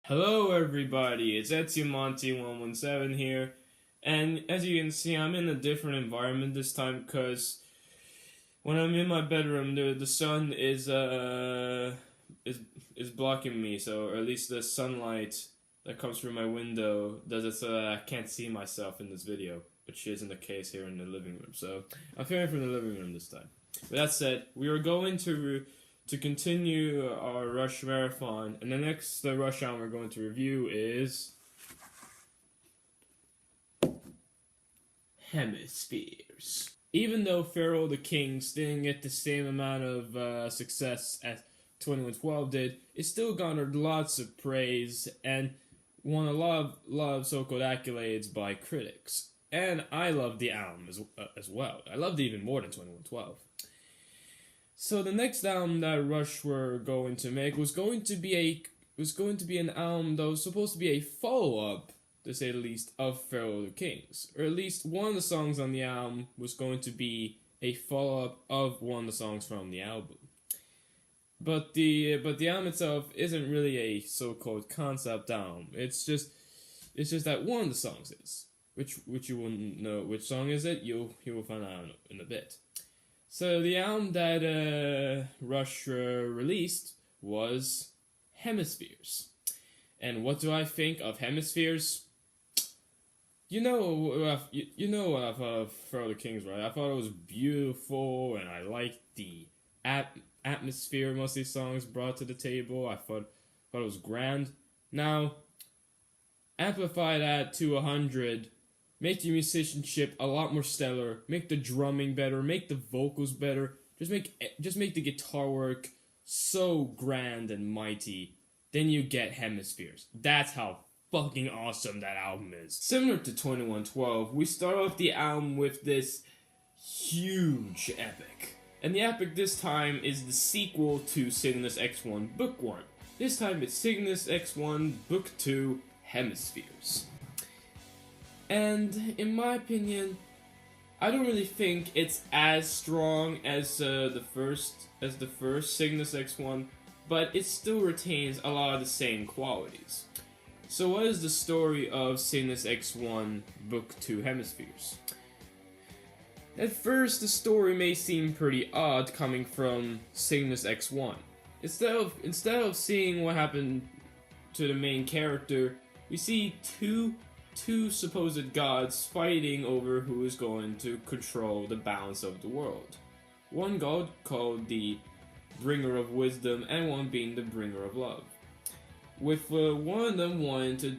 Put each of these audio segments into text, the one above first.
Hello everybody, it's EzioMonty117 here, and as you can see I'm in a different environment this time because when I'm in my bedroom the sun is blocking me, or at least the sunlight that comes through my window does it so that I can't see myself in this video, which isn't the case here in the living room, so I'm filming from the living room this time. With that said, we are going to continue our Rush marathon, and the next Rush album we're going to review is Hemispheres. Even though Pharaoh the Kings didn't get the same amount of success as 2112 did, it still garnered lots of praise and won a lot of so-called accolades by critics. And I loved the album as well. I loved it even more than 2112. So the next album that Rush were going to make was going to be an album that was supposed to be a follow-up, to say the least, of Pharaoh the Kings. Or at least one of the songs on the album was going to be a follow-up of one of the songs from the album. But the album itself isn't really a so-called concept album. It's just that one of the songs is. Which you wouldn't know which song is it, you will find out in a bit. So the album that Rush released was Hemispheres. And what do I think of Hemispheres? You know what I thought of Pharaoh the Kings, right? I thought it was beautiful, and I liked the atmosphere most of these songs brought to the table. I thought it was grand. Now, amplify that to 100. Make the musicianship a lot more stellar. Make the drumming better. Make the vocals better. Just make the guitar work so grand and mighty. Then you get Hemispheres. That's how fucking awesome that album is. Similar to 2112, we start off the album with this huge epic. And the epic this time is the sequel to Cygnus X1 Book 1. This time it's Cygnus X1 Book 2 Hemispheres. And in my opinion, I don't really think it's as strong as the first Cygnus X1, but it still retains a lot of the same qualities. So what is the story of Cygnus X1 Book 2 Hemispheres? At first, the story may seem pretty odd coming from Cygnus X1. Instead of seeing what happened to the main character, we see two supposed gods fighting over who is going to control the balance of the world. One god called the Bringer of Wisdom, and one being the Bringer of Love. With one of them wanting to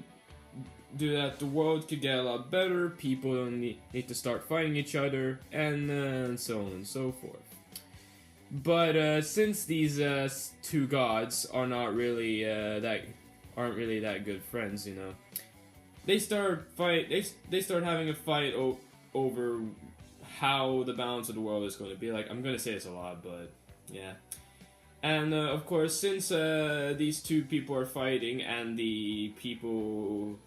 do that, the world could get a lot better, people don't need to start fighting each other, and so on and so forth. But since these two gods are not really aren't really that good friends, they start having a fight over how the balance of the world is going to be. Like, I'm going to say this a lot, but yeah. And of course, since these two people are fighting, and the people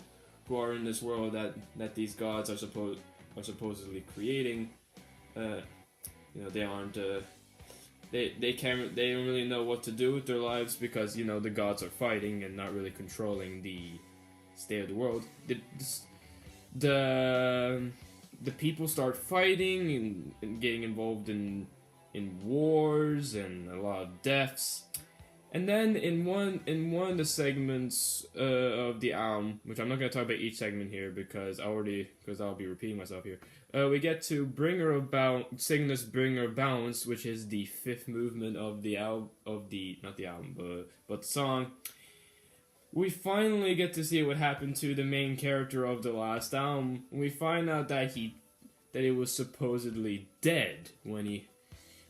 who are in this world that these gods are supposedly creating, they aren't they don't really know what to do with their lives, because the gods are fighting and not really controlling the state of the world. The people start fighting and getting involved in wars and a lot of deaths. And then in one of the segments of the album, which I'm not going to talk about each segment here because I'll be repeating myself here, we get to Cygnus Bringer of Balance, which is the fifth movement of the song. We finally get to see what happened to the main character of the last album. We find out that he was supposedly dead when he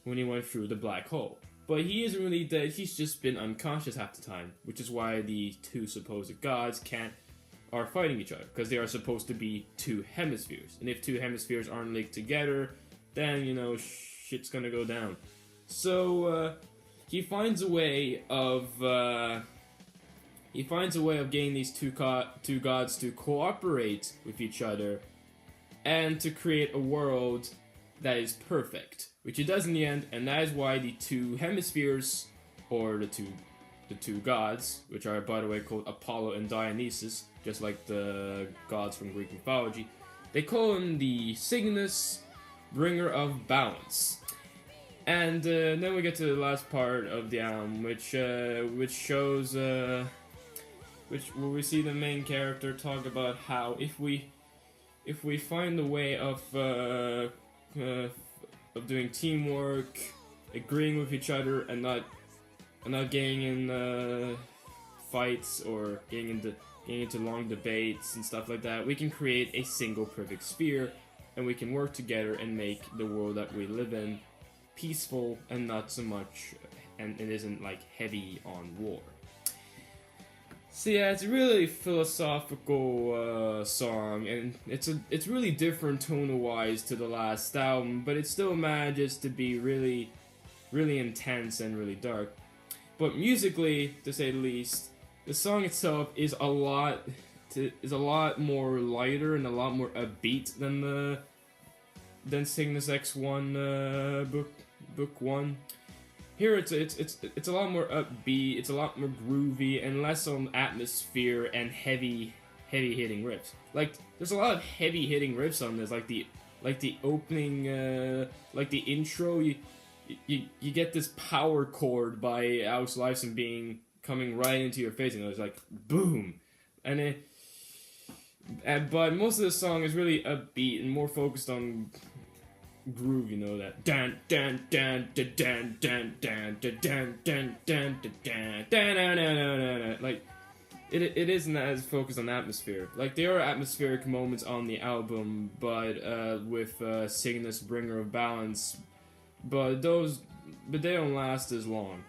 went through the black hole. But he isn't really dead, he's just been unconscious half the time, which is why the two supposed gods are fighting each other, because they are supposed to be two hemispheres. And if two hemispheres aren't linked together, then, shit's gonna go down. So, he finds a way of getting these two gods to cooperate with each other and to create a world that is perfect, which he does in the end, and that is why the two hemispheres, or the the two gods, which are, by the way, called Apollo and Dionysus, just like the gods from Greek mythology. They call him the Cygnus, bringer of balance. And then we get to the last part of the album, which shows where we see the main character talk about how if we find a way of doing teamwork, agreeing with each other, and not getting in fights or getting into long debates and stuff like that, we can create a single perfect sphere, and we can work together and make the world that we live in peaceful and not so much, and it isn't like heavy on war. So yeah, it's a really philosophical song, and it's really different tonal-wise to the last album, but it still manages to be really, really intense and really dark. But musically, to say the least, the song itself is a lot more lighter and a lot more upbeat than Cygnus X1 book 1. Here it's a lot more upbeat, it's a lot more groovy, and less on atmosphere and heavy hitting riffs. Like there's a lot of heavy hitting riffs on this, like the opening, like the intro. You get this power chord by Alex Lifeson coming right into your face, and it's like boom, but most of the song is really upbeat and more focused on groove, you know, that dan dan dan dan dan dan dan dan dan dan dan dan, like it isn't as focused on atmosphere. Like there are atmospheric moments on the album, but with Cygnus, bringer of balance, but they don't last as long.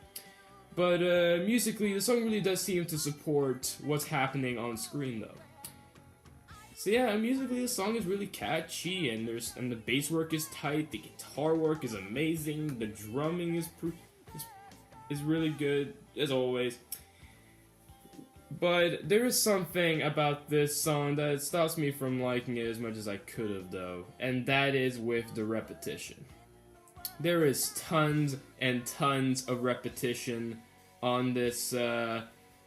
But musically, the song really does seem to support what's happening on screen, though. So yeah, musically the song is really catchy, and the bass work is tight, the guitar work is amazing, the drumming is really good as always. But there is something about this song that stops me from liking it as much as I could have, though, and that is with the repetition. There is tons and tons of repetition on this in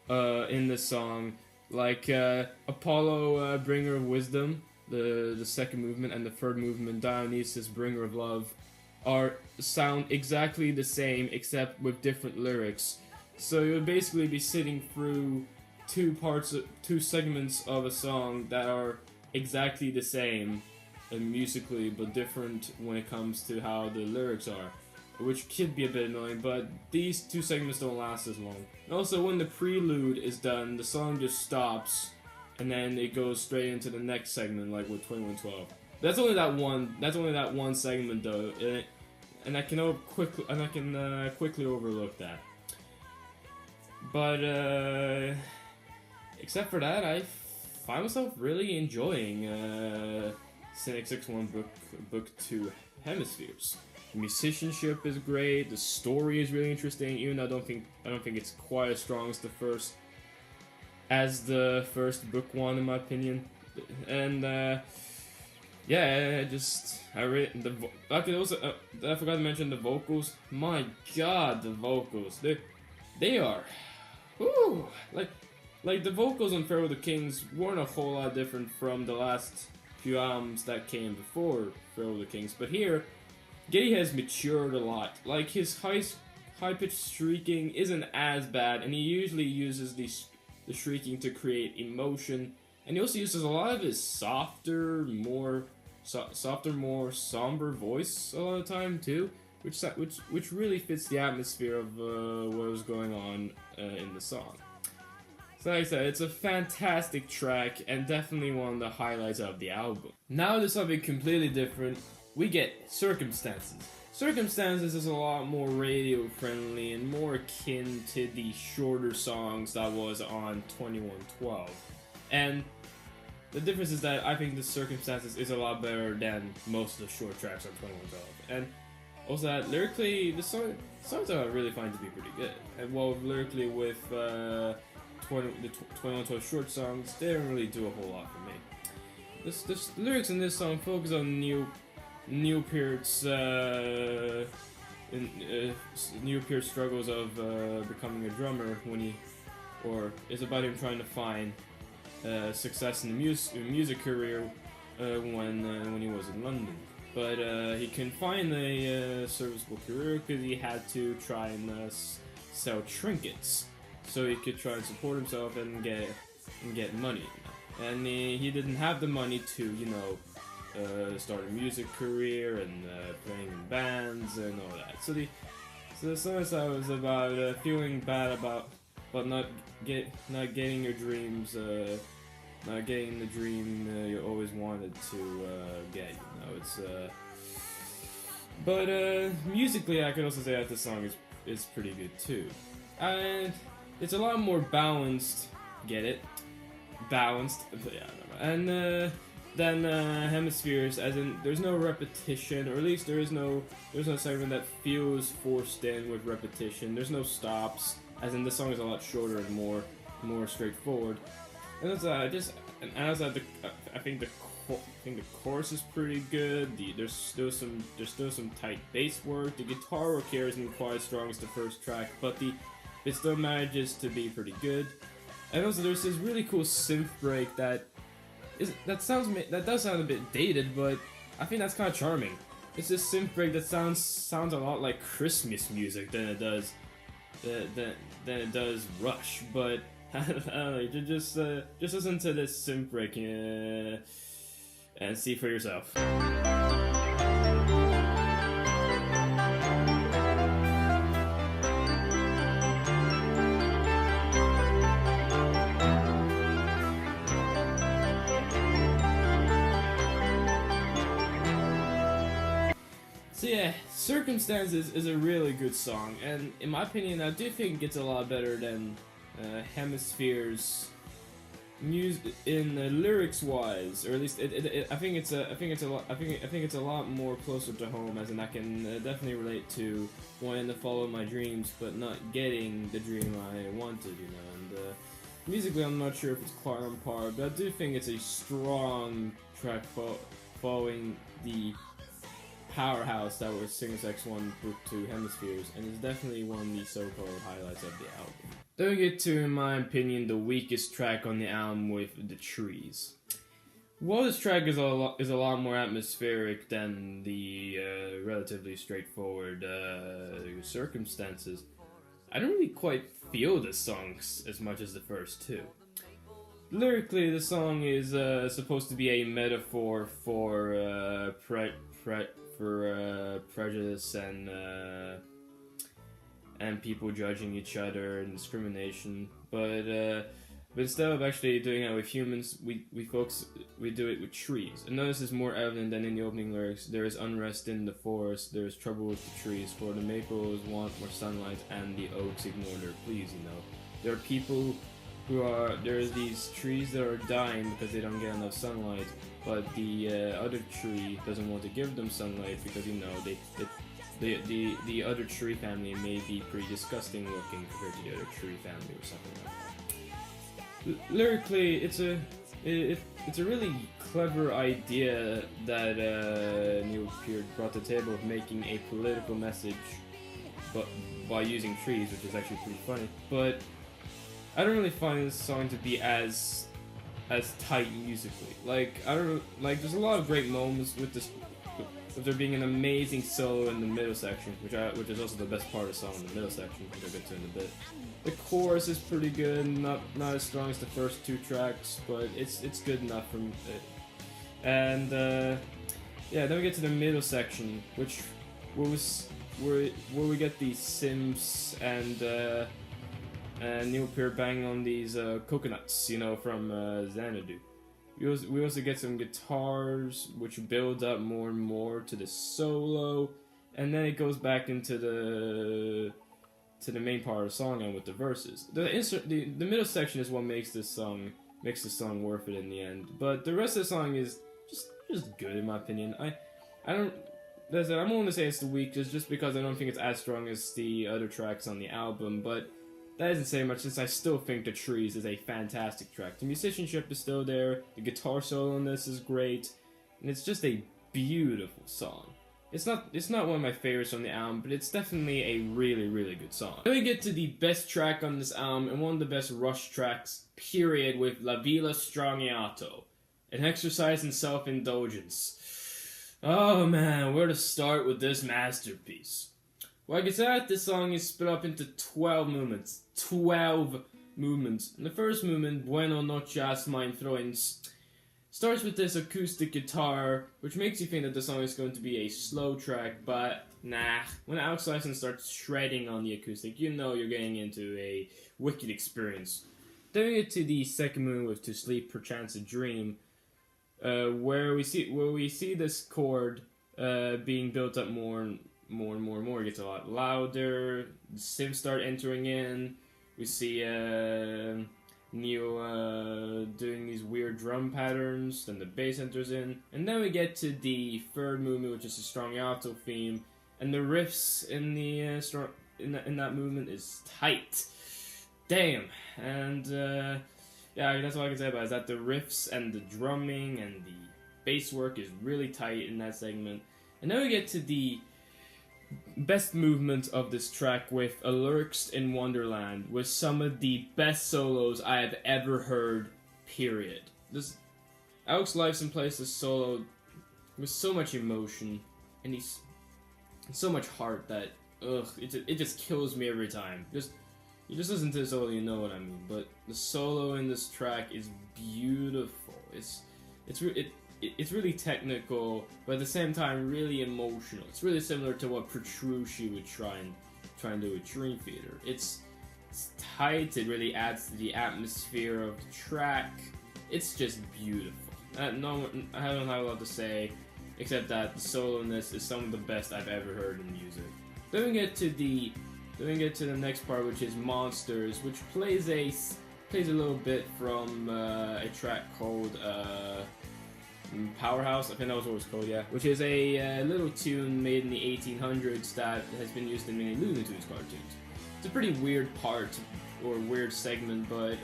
this song. Like Apollo, bringer of wisdom, the second movement, and the third movement, Dionysus, bringer of love, sound exactly the same except with different lyrics. So you'll basically be sitting through two segments of a song that are exactly the same musically, but different when it comes to how the lyrics are, which could be a bit annoying, but these two segments don't last as long. And also, when the prelude is done, the song just stops, and then it goes straight into the next segment, like with 2112. That's only that one segment, though, and I can quickly overlook that. But except for that, I find myself really enjoying Cygnus X1 book 2, Hemispheres. The musicianship is great. The story is really interesting, even though I don't think it's quite as strong as the first book 1 in my opinion. And yeah, I forgot to mention the vocals. My God, the vocals! They are, whoo, like the vocals on Pharaoh the Kings weren't a whole lot different from the last few albums that came before Pharaoh the Kings, but here Geddy has matured a lot. Like, his high-pitched shrieking isn't as bad, and he usually uses the shrieking to create emotion. And he also uses a lot of his softer, more somber voice a lot of the time too, which really fits the atmosphere of what was going on in the song. So like I said, it's a fantastic track and definitely one of the highlights of the album. Now to something completely different. We get Circumstances. Circumstances is a lot more radio-friendly and more akin to the shorter songs that was on 2112. And the difference is that I think the Circumstances is a lot better than most of the short tracks on 2112. And also that lyrically, the songs I really find to be pretty good. And while lyrically with the 2112 short songs, they don't really do a whole lot for me. The lyrics in this song focus on Neil Peart's Neil Peart's struggles of becoming a drummer or is about him trying to find success in the music career when he was in London. But he couldn't find a serviceable career because he had to try and sell trinkets so he could try and support himself and get money. And he didn't have the money to, start a music career and playing in bands and all that. So the song was about feeling bad about not getting your dreams, not getting the dream you always wanted to get. It's but musically, I could also say that the song is pretty good too, and it's a lot more balanced. Get it? Balanced. Yeah, and than Hemispheres, as in there's no repetition, or at least there's no segment that feels forced in with repetition. There's no stops, as in this song is a lot shorter and more straightforward. And I think the chorus is pretty good. There's still some tight bass work. The guitar work here isn't quite as strong as the first track, but it still manages to be pretty good. And also there's this really cool synth break that does sound a bit dated, but I think that's kind of charming. It's this synth break that sounds a lot like Christmas music than it does Rush, but I don't know, just listen to this synth break and see for yourself. So yeah, Circumstances is a really good song, and in my opinion, I do think it gets a lot better than Hemispheres music in lyrics wise, or at least I think it's a lot more closer to home, as in I can definitely relate to wanting to follow my dreams but not getting the dream I wanted, and musically I'm not sure if it's quite on par, but I do think it's a strong track following the powerhouse that was Cygnus X1 to Hemispheres, and it's definitely one of the so-called highlights of the album. Then we get to, in my opinion, the weakest track on the album with The Trees. While this track is a lot more atmospheric than the relatively straightforward Circumstances, I don't really quite feel the songs as much as the first two. Lyrically, the song is supposed to be a metaphor for prejudice and people judging each other and discrimination, but instead of actually doing that with humans, we do it with trees. And notice is more evident than in the opening lyrics. There is unrest in the forest, there is trouble with the trees, for the maples want more sunlight and the oaks ignore their pleas. There are people there's these trees that are dying because they don't get enough sunlight, but the other tree doesn't want to give them sunlight because the other tree family may be pretty disgusting looking compared to the other tree family or something like that. Lyrically, it's a really clever idea that Neil Peart brought to the table of making a political message, but by using trees, which is actually pretty funny. But I don't really find this song to be as tight musically. There's a lot of great moments with this, with there being an amazing solo in the middle section, which is also the best part of the song, in the middle section, which I'll get to in a bit. The chorus is pretty good, not as strong as the first two tracks, but it's good enough for me. And yeah, then we get to the middle section, where we get these synths and Neil Peart banging on these coconuts, from Xanadu. We also get some guitars, which build up more and more to the solo, and then it goes back into the main part of the song and with the verses. The middle section is what makes the song worth it in the end. But the rest of the song is just good in my opinion. I'm willing to say it's the weakest just because I don't think it's as strong as the other tracks on the album, but that doesn't say much since I still think The Trees is a fantastic track. The musicianship is still there, the guitar solo in this is great, and it's just a beautiful song. It's not one of my favorites on the album, but it's definitely a really, really good song. Then we get to the best track on this album, and one of the best Rush tracks, period, with La Villa Straniato, an exercise in self-indulgence. Oh man, where to start with this masterpiece? Well, like I said, this song is split up into 12 movements. 12 movements. And the first movement, Bueno Noches Mind Throins, starts with this acoustic guitar, which makes you think that the song is going to be a slow track, but nah. When Alex Lifeson starts shredding on the acoustic, you know you're getting into a wicked experience. Then we get to the second movement with To Sleep Perchance a Dream, where we see this chord being built up more and more. It gets a lot louder. The synths start entering in. We see Neil doing these weird drum patterns, then the bass enters in, and then we get to the third movement, which is a Straniato theme, and the riffs in the in that movement is tight. Damn. And yeah, that's all I can say about it, is that the riffs and the drumming and the bass work is really tight in that segment. And then we get to the best movement of this track with A Lurks in Wonderland, with some of the best solos I have ever heard, period. This Alex Lifeson plays this solo with so much emotion and so much heart that it just kills me every time. You just listen to the solo, you know what I mean. But the solo in this track is beautiful. It's really technical, but at the same time really emotional. It's really similar to what Petrucci would try and do with Dream Theater. It's tight. It really adds to the atmosphere of the track. It's just beautiful. I don't have a lot to say, except that the solo in this is some of the best I've ever heard in music. Then we get to the next part, which is Monsters, which plays a little bit from a track called Powerhouse, I think that was what it was called, yeah. Which is a little tune made in the 1800s that has been used in many Looney Tunes cartoons. It's a pretty weird part, or weird segment, but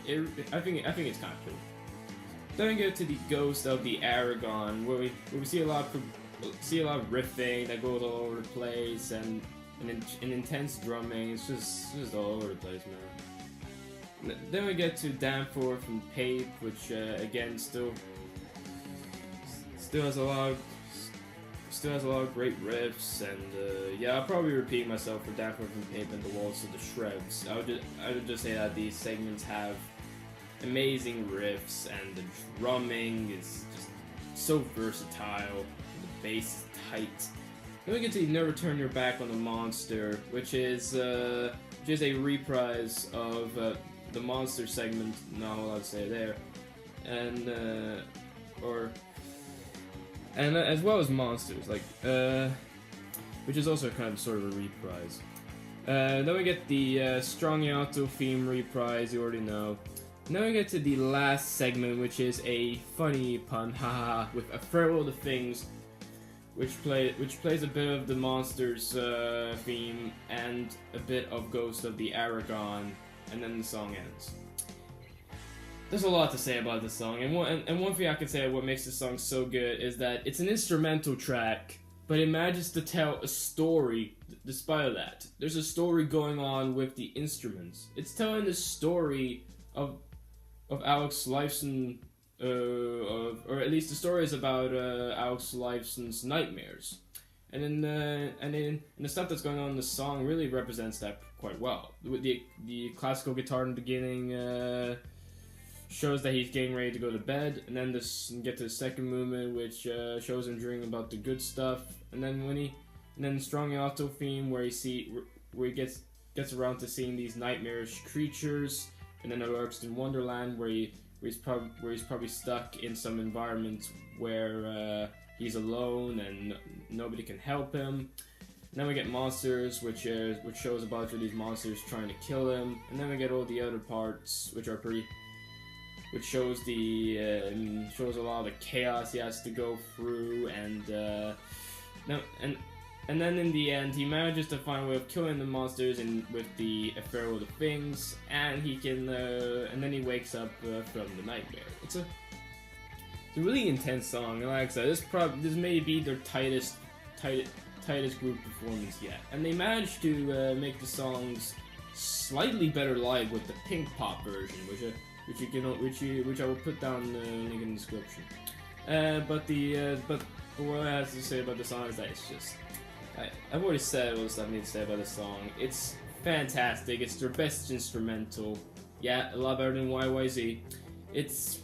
I think it's kind of cool. Then we go to the Ghost of the Aragon, where we see a lot of riffing that goes all over the place, and an intense drumming. It's just all over the place, man. Then we get to Danforth and Pape, which again still has a lot of great riffs, and yeah, I'll probably repeat myself for Danforth and Pape and the Waltz of the Shreds. I would just say that these segments have amazing riffs, and the drumming is just so versatile. The bass is tight. Then we get to Never Turn Your Back on the Monster, which is a reprise of the Monster segment. Not a lot to say there, and as well as Monsters, which is also kind of sort of a reprise. Then we get the Straniato theme reprise, you already know. And then we get to the last segment, which is a funny pun, haha, with A Farewell to Things, which plays a bit of the Monsters theme and a bit of Ghost of the Aragon, and then the song ends. There's a lot to say about this song, and one thing I can say what makes this song so good is that it's an instrumental track, but it manages to tell a story despite that. There's a story going on with the instruments. It's telling the story of Alex Lifeson, or at least the story is about Alex Lifeson's nightmares, and then the stuff that's going on in the song really represents that quite well. With the classical guitar in the beginning shows that he's getting ready to go to bed, and then get to the second movement, which shows him dreaming about the good stuff, and then the Straniato theme where he gets around to seeing these nightmarish creatures, and then A Lurks in Wonderland where he's probably stuck in some environment where he's alone and nobody can help him. And then we get Monsters, which shows a bunch of these monsters trying to kill him, and then we get all the other parts, which shows a lot of the chaos he has to go through, and then in the end he manages to find a way of killing the monsters with the A Farewell to Things, and then he wakes up from the nightmare. It's a really intense song, and like I said, this may be their tightest tightest group performance yet. And they managed to make the songs slightly better live with the pink pop version, which I will put down in the link in the description. But what I have to say about the song is that it's just, I've already said all the stuff I need to say about the song. It's fantastic. It's their best instrumental. Yeah, a lot better than YYZ. It's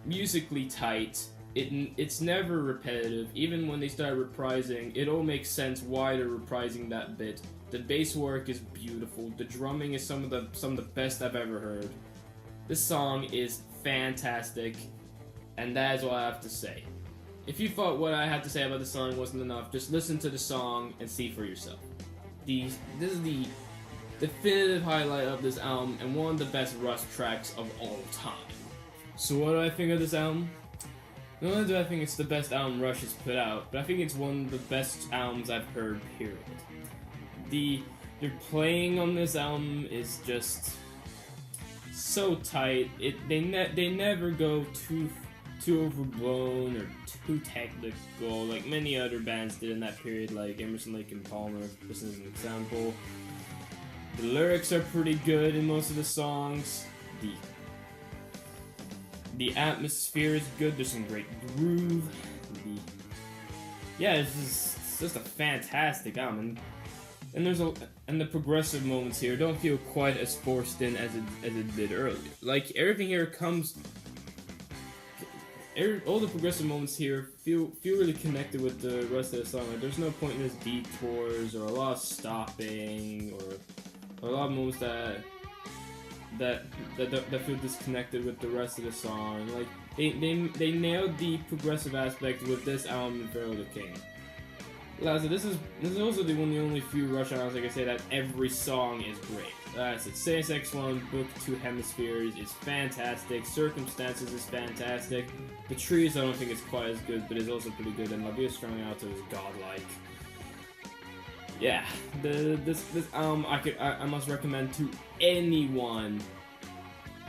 musically tight. It's never repetitive. Even when they start reprising, it all makes sense why they're reprising that bit. The bass work is beautiful. The drumming is some of the best I've ever heard. This song is fantastic, and that is all I have to say. If you thought what I had to say about the song wasn't enough, just listen to the song and see for yourself. This is the definitive highlight of this album and one of the best Rush tracks of all time. So what do I think of this album? Not only do I think it's the best album Rush has put out, but I think it's one of the best albums I've heard, period. Their playing on this album is just so tight. They never go too overblown or too technical like many other bands did in that period, like Emerson, Lake and Palmer, just as an example. The lyrics are pretty good in most of the songs. The atmosphere is good. There's some great groove. It's just a fantastic album. And the progressive moments here don't feel quite as forced in as it did earlier. Like everything here comes. All the progressive moments here feel really connected with the rest of the song. Like, there's no pointless detours or a lot of stopping or a lot of moments that feel disconnected with the rest of the song. Like they nailed the progressive aspect with this album and Pharaoh the King. Like, so this is also one of the only few Rush albums I can say that every song is great. That's it. Cygnus X1, Book 2 Hemispheres is fantastic. Circumstances is fantastic. The Trees I don't think it's quite as good, but it's also pretty good. And La Via Strung Alto is godlike. Yeah, this album I must recommend to anyone.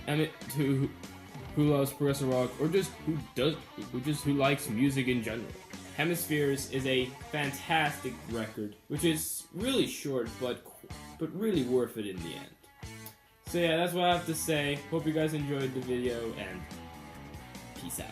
I mean, who loves progressive rock or just who likes music in general. Hemispheres is a fantastic record, which is really short, but really worth it in the end. So yeah, that's what I have to say. Hope you guys enjoyed the video, and peace out.